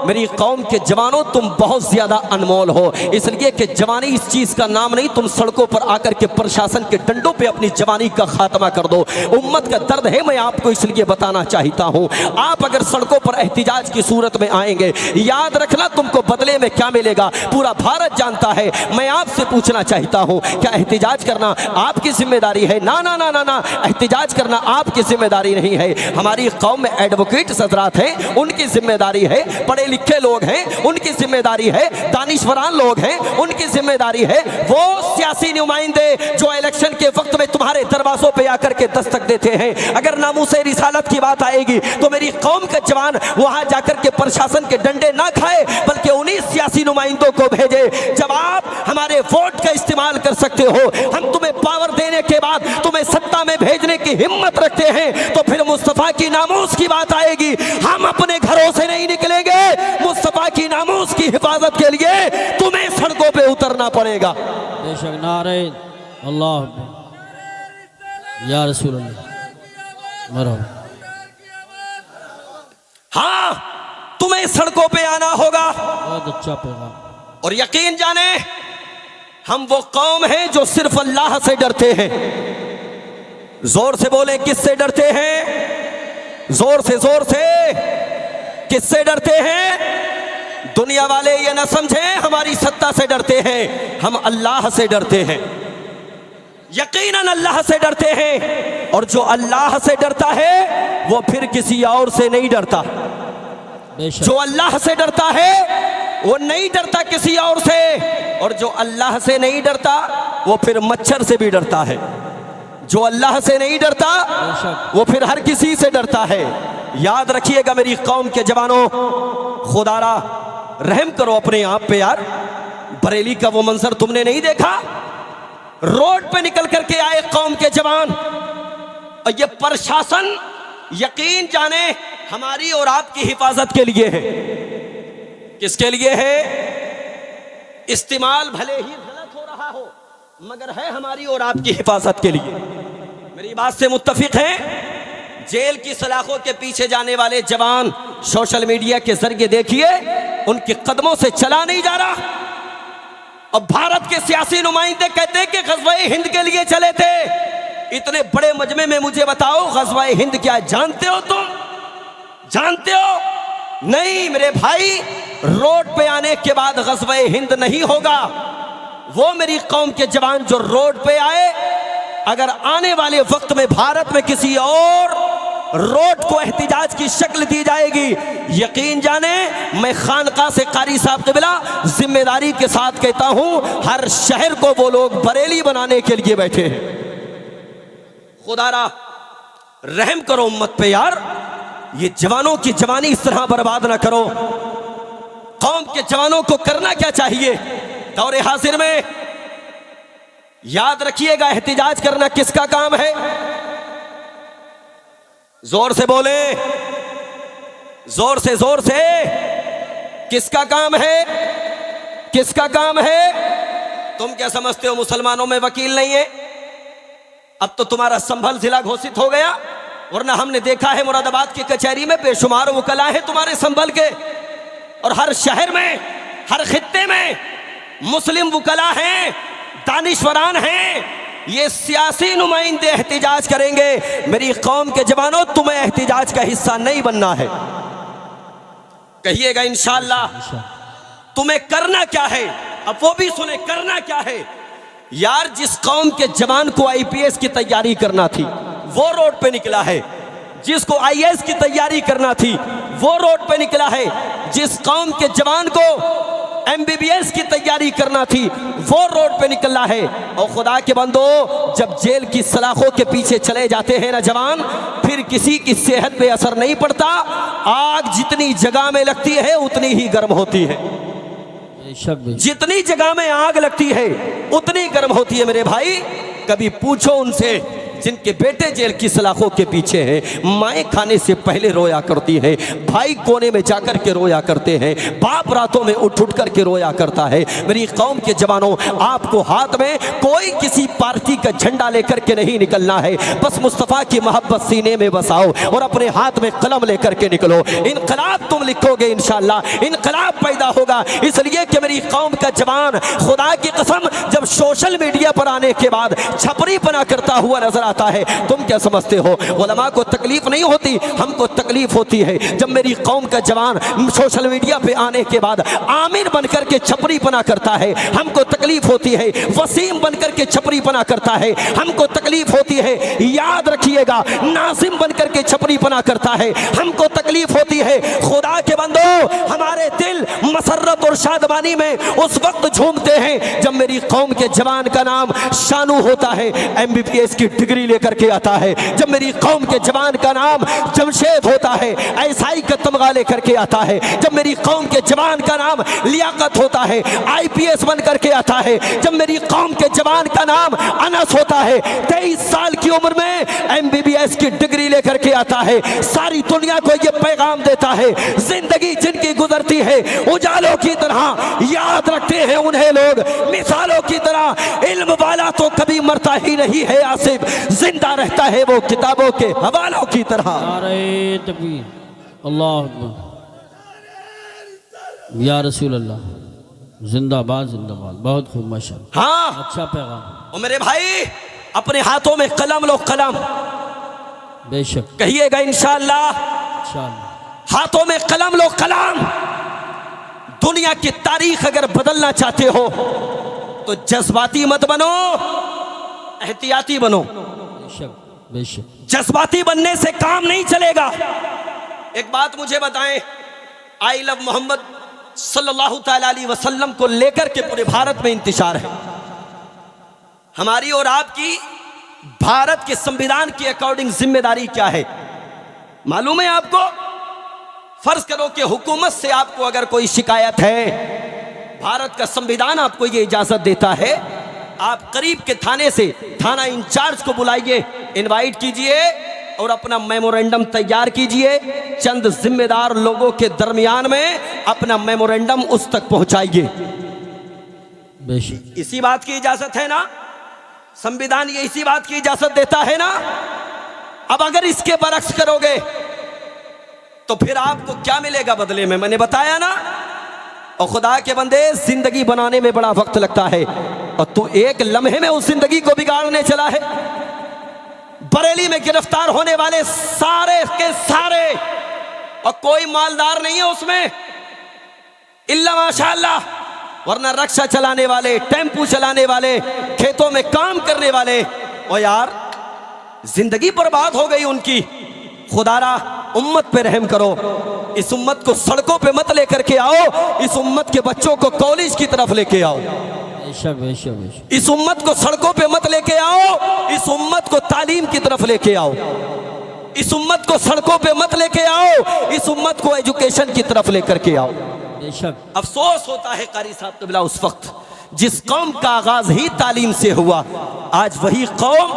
मेरी कौम के जवानों, तुम बहुत ज्यादा अनमोल हो, इसलिए कि जवानी इस चीज का नाम नहीं। तुम सड़कों पर आकर के प्रशासन के डंडों पे अपनी जवानी का खात्मा कर दो। उम्मत का दर्द है, मैं आपको इसलिए बताना चाहता हूं। आप अगर सड़कों पर एहतिजाज की सूरत में आएंगे, याद रखना तुमको बदले में क्या मिलेगा पूरा भारत जानता है। मैं आपसे पूछना चाहता हूं, क्या एहतिजाज करना आपकी जिम्मेदारी है? ना ना ना ना ना, एहतिजाज करना आपकी जिम्मेदारी नहीं है। हमारी कौम में एडवोकेट हज़रात हैं, उनकी जिम्मेदारी है। पढ़े लिखे लोग हैं, उनकी जिम्मेदारी है। दानिशवरान लोग हैं, उनकी जिम्मेदारी है। वो सियासी नुमाइंदे जो इलेक्शन के वक्त में तुम्हारे दरवाजों पे आकर के दस्तक देते हैं, अगर नामूसे रिसालत की बात आएगी तो मेरी कौम का जवान वहां जाकर के प्रशासन के डंडे ना खाए, बल्कि उन्हीं सियासी नुमाइंदों को भेजे। जब आप हमारे वोट का इस्तेमाल कर सकते हो, हम तुम्हें पावर देने के बाद तुम्हें सत्ता में भेजने की हिम्मत रखते हैं, तो फिर मुस्तफा की नामूस की बात आएगी, हम अपने घरों से नहीं निकलेंगे। मुस्तफा की नामूस की हिफाजत के लिए तुम्हें सड़कों पे उतरना पड़ेगा। बेशक नारे अल्लाह या रसूल अल्लाह मरहबा। हाँ, तुम्हें सड़कों पे आना होगा। बहुत अच्छा पैगाम। और यकीन जाने, हम वो कौम हैं जो सिर्फ अल्लाह से डरते हैं। जोर से बोले, किससे डरते हैं? जोर से किससे डरते हैं? दुनिया वाले ये ना समझें हमारी सत्ता से डरते हैं, हम अल्लाह से डरते हैं। यकीनन अल्लाह से डरते हैं, और जो अल्लाह से डरता है वो फिर किसी और से नहीं डरता। जो अल्लाह से डरता है वो नहीं डरता किसी और से, और जो अल्लाह से नहीं डरता वो फिर मच्छर से भी डरता है। जो अल्लाह से नहीं डरता वो फिर हर किसी से डरता है। याद रखिएगा मेरी कौम के जवानों, खुदारा रहम करो अपने आप पे यार। बरेली का वो मंजर तुमने नहीं देखा? रोड पे निकल करके आए कौम के जवान, और ये प्रशासन यकीन जाने हमारी और आपकी हिफाजत के लिए है। किसके लिए है? इस्तेमाल भले ही गलत हो रहा हो, मगर है हमारी और आपकी हिफाजत के लिए। मेरी बात से मुत्तफिक हैं? जेल की सलाखों के पीछे जाने वाले जवान सोशल मीडिया के जरिए देखिए, उनके कदमों से चला नहीं जा रहा। अब भारत के सियासी नुमाइंदे कहते हैं कि ग़ज़वा-ए हिंद के लिए चले थे। इतने बड़े मजमे में मुझे बताओ, ग़ज़वा-ए हिंद क्या है? जानते हो तुम? जानते हो? नहीं मेरे भाई, रोड पे आने के बाद ग़ज़वा-ए हिंद नहीं होगा। वो मेरी कौम के जवान जो रोड पे आए, अगर आने वाले वक्त में भारत में किसी और रोड को एहतिजाज की शक्ल दी जाएगी, यकीन जाने मैं खानका से कारी साहब क़िबला जिम्मेदारी के साथ कहता हूं, हर शहर को वो लोग बरेली बनाने के लिए बैठे हैं। खुदारा रहम करो उम्मत पे यार, ये जवानों की जवानी इस तरह बर्बाद ना करो। कौम के जवानों को करना क्या चाहिए दौरे हाजिर में? याद रखिएगा, एहतिजाज करना किसका काम है? जोर से बोले, जोर से किसका काम है? किसका काम है? तुम क्या समझते हो मुसलमानों में वकील नहीं है? अब तो तुम्हारा संभल जिला घोषित हो गया, वरना हमने देखा है मुरादाबाद की कचहरी में बेशुमार वकला हैं तुम्हारे संभल के, और हर शहर में, हर खित्ते में मुस्लिम वकला हैं, दानिशवरान हैं। ये सियासी नुमाइंदे एहतिजाज करेंगे। मेरी कौम के जवानों, तुम्हें एहतिजाज का हिस्सा नहीं बनना है। कहिएगा इंशाअल्लाह। तुम्हें करना क्या है? अब वो भी सुने, करना क्या है यार? जिस कौम के जवान को आईपीएस की तैयारी करना थी वो रोड पे निकला है। जिसको आईएएस की तैयारी करना थी वो रोड पे निकला है। जिस कौम के जवान को एमबीबीएस की तैयारी करना थी वो रोड पे निकला है। और खुदा के बंदो, जब जेल की सलाखों के पीछे चले जाते हैं ना जवान, फिर किसी की सेहत पे असर नहीं पड़ता। आग जितनी जगह में लगती है उतनी ही गर्म होती है। जितनी जगह में आग लगती है उतनी गर्म होती है मेरे भाई। कभी पूछो उनसे जिनके बेटे जेल की सलाखों के पीछे हैं, माएँ खाने से पहले रोया करती हैं, भाई कोने में जाकर के रोया करते हैं, बाप रातों में उठ उठ करके रोया करता है। मेरी कौम के जवानों, आपको हाथ में कोई किसी पार्टी का झंडा लेकर के नहीं निकलना है, बस मुस्तफ़ा की मोहब्बत सीने में बसाओ और अपने हाथ में कलम लेकर के निकलो। इनकलाब तुम लिखोगे इंशाअल्लाह, इनकलाब पैदा होगा। इसलिए कि मेरी कौम का जवान खुदा की कसम जब सोशल मीडिया पर आने के बाद छपरी पना करता हुआ नजर आता है, तुम क्या समझते हो उलमा को तकलीफ नहीं होती? हमको तकलीफ होती है जब मेरी कौम का जवान सोशल मीडिया पे आने के बाद आमिर बनकर के छपरी पना करता है, हमको तकलीफ होती है। वसीम बनकर के छपरी पना करता है, हमको तकलीफ होती है। याद रखिएगा, नाजिम बनकर के छपरी पना करता है, हमको तकलीफ होती है। खुदा के बंदो, हमारे दिल मसरत और शादमानी में उस वक्त झूमते हैं जब मेरी कौम के जवान का नाम शानू होता है, MBBS की डिग्री लेकर के आता है, जब मेरी कौम के जवान का नाम जमशेद होता है, ऐसाई का तमगा लेकर के आता है, जब मेरी कौम के जवान का नाम लियाकत होता है, IPS बन करके आता है, जब मेरी कौम के जवान का नाम अनस होता है, 23 साल की उम्र में MBBS की डिग्री लेकर के आता है, सारी दुनिया को ये पैगाम देता है, जिंदगी जिनकी गुजरती है उजालों की तरह, याद रखते हैं उन्हें लोग मिसालों की तरह। इल्म वाला तो कभी मरता ही नहीं है आसिफ, जिंदा रहता है वो किताबों के हवालों की तरह। नारे तकबीर, अल्लाह अकबर, या रसूल अल्लाह, जिंदाबाद जिंदाबाद, बहुत खूब माशाअल्लाह। हाँ, अच्छा पैगाम। और मेरे भाई, अपने हाथों में कलम लो, कलम। बेशक, कहिएगा इंशाअल्लाह, इंशाअल्लाह। हाथों में कलम लो, कलम। दुनिया की तारीख अगर बदलना चाहते हो तो जज्बाती मत बनो, एहतियाती बनो। बेशक बेशक, जज्बाती बनने से काम नहीं चलेगा। एक बात मुझे बताएं, आई लव मोहम्मद सल्लल्लाहु ताला अलैहि वसल्लम को लेकर के पूरे भारत में इंतशार है। हमारी और आपकी भारत के संविधान के अकॉर्डिंग जिम्मेदारी क्या है मालूम है आपको? फर्ज करो कि हुकूमत से आपको अगर कोई शिकायत है, भारत का संविधान आपको ये इजाजत देता है, आप करीब के थाने से थाना इंचार्ज को बुलाइए, इनवाइट कीजिए और अपना मेमोरेंडम तैयार कीजिए। चंद जिम्मेदार लोगों के दरमियान में अपना मेमोरेंडम उस तक पहुंचाइए। बेशक, इसी बात की इजाजत है ना? संविधान ये इसी बात की इजाजत देता है ना? अब अगर इसके बरक्स करोगे तो फिर आपको क्या मिलेगा बदले में? मैंने बताया ना। और खुदा के बंदे, जिंदगी बनाने में बड़ा वक्त लगता है और तू एक लम्हे में उस जिंदगी को बिगाड़ने चला है। बरेली में गिरफ्तार होने वाले सारे के सारे, और कोई मालदार नहीं है उसमें इल्ला माशाअल्लाह, वरना रक्षा चलाने वाले, टेम्पू चलाने वाले, खेतों में काम करने वाले। और यार, जिंदगी बर्बाद हो गई उनकी। खुदारा, उम्मत पे रहम करो। इस उम्मत को सड़कों पे मत लेकर के आओ, इस उम्मत के बच्चों को कॉलेज की तरफ लेके आओ। बेशक बेशक बेशक, इस उम्मत को सड़कों पे मत लेके आओ, इस उम्मत को तालीम की तरफ लेके आओ। इस उम्मत को सड़कों पे मत लेके आओ, इस उम्मत को एजुकेशन की तरफ लेकर के आओ। बेशक। अफसोस होता है कारी साहब कबिला, उस वक्त जिस कौम का आगाज ही तालीम से हुआ, आज वही कौम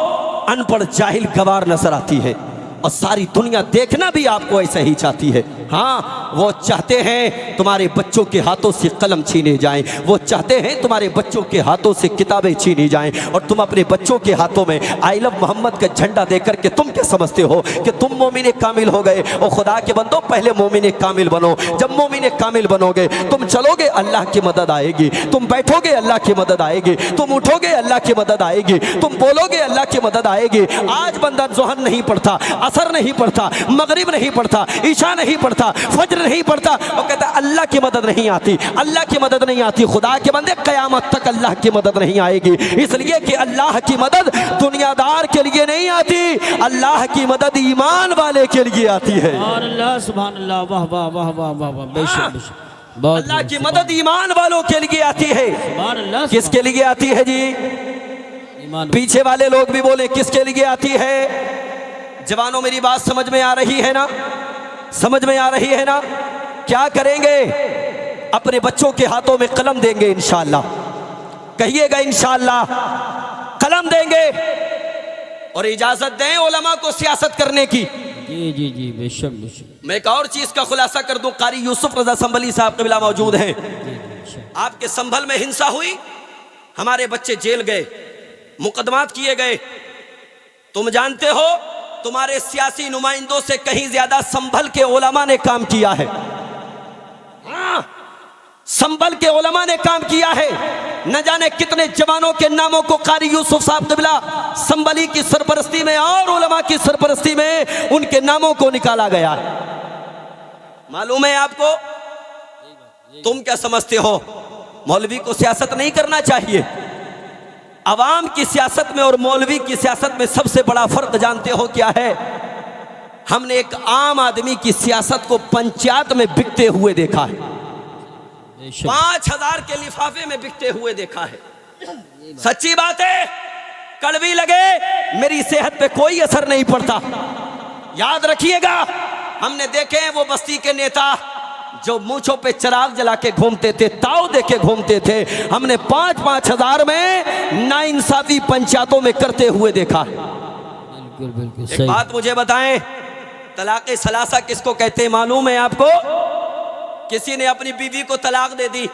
अनपढ़ जाहिल गवार नजर आती है। और सारी दुनिया देखना भी आपको ऐसा ही चाहती है। हाँ, वो चाहते हैं तुम्हारे बच्चों के हाथों से कलम छीने जाएं, वो चाहते हैं तुम्हारे बच्चों के हाथों से किताबें छीनी जाएं, और तुम अपने बच्चों के हाथों में आई लव मोहम्मद का झंडा देकर के तुम क्या समझते हो कि तुम मोमिन कामिल हो गए? और खुदा के बंदो, पहले मोमिन कामिल बनो। जब मोमिन कामिल बनोगे, तुम चलोगे, अल्लाह की मदद आएगी। तुम बैठोगे, अल्लाह की मदद आएगी। तुम उठोगे, अल्लाह की मदद आएगी। तुम बोलोगे, अल्लाह की मदद आएगी। आज बंदा ज़ोहर नहीं पढ़ता, असर नहीं पढ़ता, मगरिब नहीं पढ़ता, ईशा नहीं पढ़ता, फज्र नहीं पढ़ता, और कहता अल्लाह की मदद नहीं आती, अल्लाह की मदद नहीं आती। खुदा के बंदे, क़यामत तक अल्लाह की मदद नहीं आएगी। इसलिए कि अल्लाह की मदद दुनियादार के लिए नहीं आती, अल्लाह की मदद ईमान वाले के लिए आती है। अल्लाह सुभान अल्लाह, वाह वाह वाह वाह वाह वाह, बेशक बेशक। बहुत अल्लाह की मदद ईमान वालों के लिए आती है। सुभान अल्लाह। किसके लिए आती है जी? ईमान। पीछे वाले लोग भी बोले, किसके लिए आती है? जवानों, मेरी बात समझ में आ रही है ना? समझ में आ रही है ना? क्या करेंगे? अपने बच्चों के हाथों में कलम देंगे इंशाअल्लाह। कहिएगा इंशाअल्लाह, कलम देंगे। और इजाजत दें उलमा को सियासत करने की। जी जी जी, बेशक बेशक। मैं एक और चीज का खुलासा कर दूं, कारी यूसुफ रजा संभली साहब क़िबला मौजूद हैं। आपके संभल में हिंसा हुई, हमारे बच्चे जेल गए, मुकदमात किए गए। तुम जानते हो तुम्हारे सियासी नुमाइंदों से कहीं ज्यादा संभल के उलमा ने काम किया है। हाँ, संभल के उलमा ने काम किया है। न जाने कितने जवानों के नामों को कारी यूसुफ साहब क़िबला संभली की सरपरस्ती में और उलमा की सरपरस्ती में उनके नामों को निकाला गया है। मालूम है आपको? तुम क्या समझते हो मौलवी को सियासत नहीं करना चाहिए? अवाम की सियासत में और मौलवी की सियासत में सबसे बड़ा फर्क जानते हो क्या है? हमने एक आम आदमी की सियासत को पंचायत में बिकते हुए देखा है, 5000 के लिफाफे में बिकते हुए देखा है। सच्ची बात है, कड़वी लगे मेरी सेहत पे कोई असर नहीं पड़ता। याद रखिएगा, हमने देखे हैं वो बस्ती के नेता जो मूंछों पे चिराग जला के घूमते थे, ताव दे के घूमते थे। हमने 5-5 हजार में नाइंसाफी पंचायतों में करते हुए देखा है। बिल्कुल बिल्कुल एक सही। बात मुझे बताएं, तलाक़े सलासा किसको कहते हैं मालूम है आपको? किसी ने अपनी बीवी को तलाक दे दी,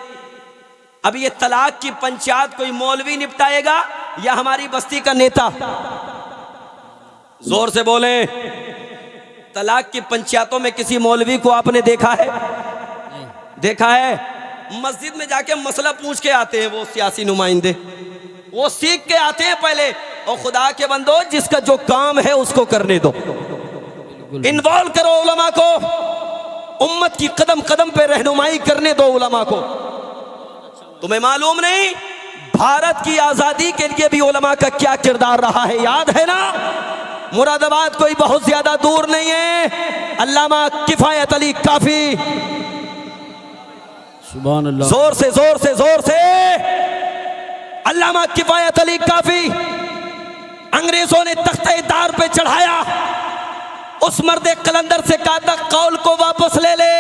अब ये तलाक की पंचायत कोई मौलवी निपटाएगा या हमारी बस्ती का नेता? जोर से बोले। तलाक की पंचायतों में किसी मौलवी को आपने देखा है? देखा है? मस्जिद में जाके मसला पूछ के आते हैं वो सियासी नुमाइंदे, वो सीख के आते हैं पहले। और खुदा के बंदो, जिसका जो काम है उसको करने दो, इन्वॉल्व करो उलमा को, उम्मत की कदम कदम पे रहनुमाई करने दो उलमा को। तुम्हें मालूम नहीं भारत की आजादी के लिए भी उलमा का क्या किरदार रहा है? याद है ना? मुरादाबाद कोई बहुत ज्यादा दूर नहीं है, अल्लामा किफायत अली काफी। सुभान अल्लाह। जोर से जोर से जोर से। अल्लामा किफायत अली काफी अंग्रेजों ने तख्ते-ए-दार पे चढ़ाया, उस मर्दे कलंदर से कहा था कौल को वापस ले ले।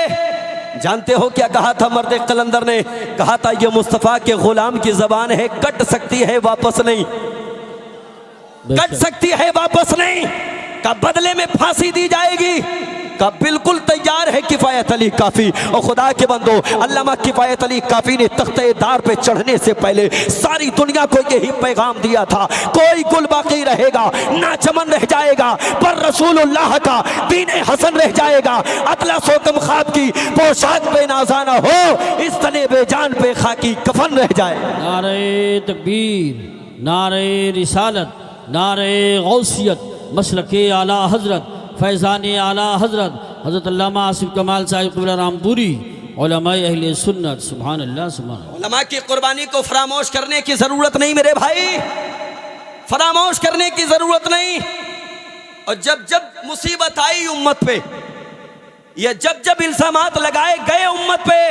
जानते हो क्या कहा था मर्दे कलंदर ने? कहा था ये मुस्तफा के गुलाम की जबान है, कट सकती है वापस नहीं, कट सकती है वापस नहीं। का बदले में फांसी दी जाएगी। का बिल्कुल तैयार है किफायत अली काफी। और खुदा के बंदो, अल्लामा किफायत अली काफी ने तख्ते-ए-दार पे चढ़ने से पहले सारी दुनिया को यही पैगाम दिया था, कोई गुल बाकी रहेगा ना चमन रह जाएगा, पर रसूलुल्लाह का दीन हसन रह जाएगा। अतला सोकम खाब की पोशाक पे नाजाना हो, इस तने बेजान पे खाकी कफन रह जाए। नारे तकबीर, नारे रिसालत, नारे गौसियत, मसलके आला हजरत, फैज़ान आला हजरत हज़रत अल्लामा आसिफ कमाल साहिब क़िबला रामपुरी, उलमाए अहले सुन्नत। सुभान अल्लाह सुभान अल्लाह। उलमा की कुर्बानी को फरामोश करने की जरूरत नहीं मेरे भाई, फरामोश करने की जरूरत नहीं। और जब जब मुसीबत आई उम्मत पे, या जब जब इल्जामात लगाए गए उम्मत पे,